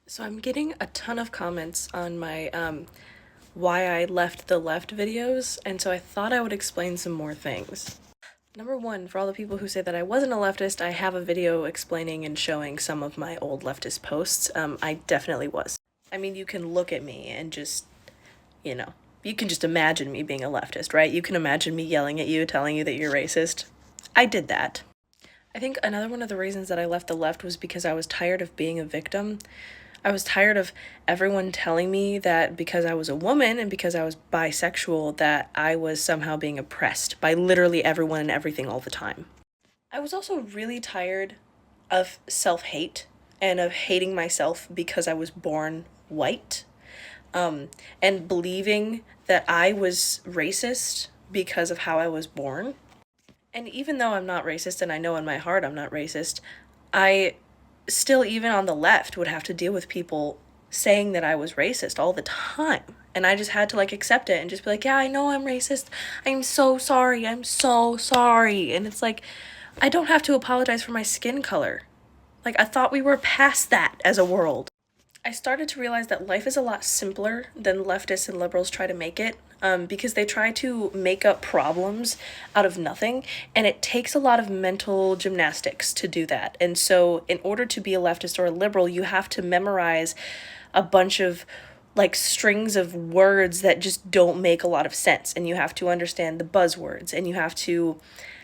So I'm getting a ton of comments on my why I left the left videos, and so I thought I would explain some more things. Number one, for all the people who say that I wasn't a leftist, I have a video explaining and showing some of my old leftist posts. I definitely was. I mean, you can look at me and just, you know, you can just imagine me being a leftist, right? You can imagine me yelling at you, telling you that you're racist. I did that. I think another one of the reasons that I left the left was because I was tired of being a victim. I was tired of everyone telling me that because I was a woman and because I was bisexual, that I was somehow being oppressed by literally everyone and everything all the time. I was also really tired of self-hate and of hating myself because I was born white, and believing that I was racist because of how I was born. And even though I'm not racist, and I know in my heart I'm not racist, I still, even on the left, would have to deal with people saying that I was racist all the time. And I just had to accept it and just be like, yeah, I know I'm racist. I'm so sorry. I'm so sorry. And it's like, I don't have to apologize for my skin color. I thought we were past that as a world. I started to realize that life is a lot simpler than leftists and liberals try to make it, because they try to make up problems out of nothing, and it takes a lot of mental gymnastics to do that. And so, in order to be a leftist or a liberal, you have to memorize a bunch of strings of words that just don't make a lot of sense, and you have to understand the buzzwords, and you have to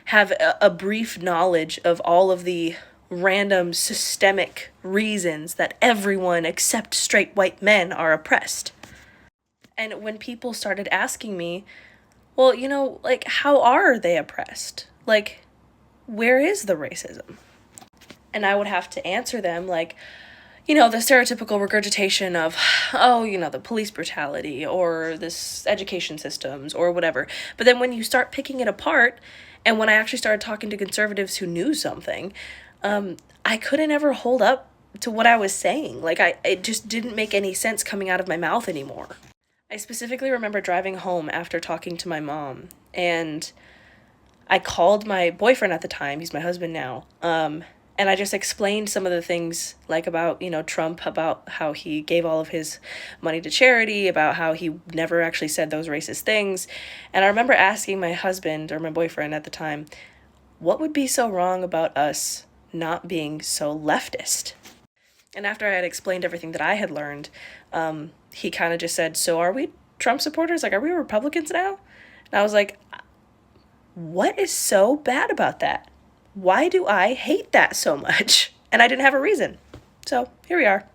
have a brief knowledge of all of the random systemic reasons that everyone except straight white men are oppressed. And when people started asking me, well, how are they oppressed? Where is the racism? And I would have to answer them the stereotypical regurgitation of, oh, the police brutality or this education systems or whatever. But then when you start picking it apart, and when I actually started talking to conservatives who knew something, I couldn't ever hold up to what I was saying. It just didn't make any sense coming out of my mouth anymore. I specifically remember driving home after talking to my mom, and I called my boyfriend at the time, he's my husband now, and I just explained some of the things about, Trump, about how he gave all of his money to charity, about how he never actually said those racist things. And I remember asking my husband, or my boyfriend at the time, what would be so wrong about us not being so leftist? And after I had explained everything that I had learned, he kind of just said, so are we Trump supporters? Are we Republicans now? And I was like, what is so bad about that? Why do I hate that so much? And I didn't have a reason. So here we are.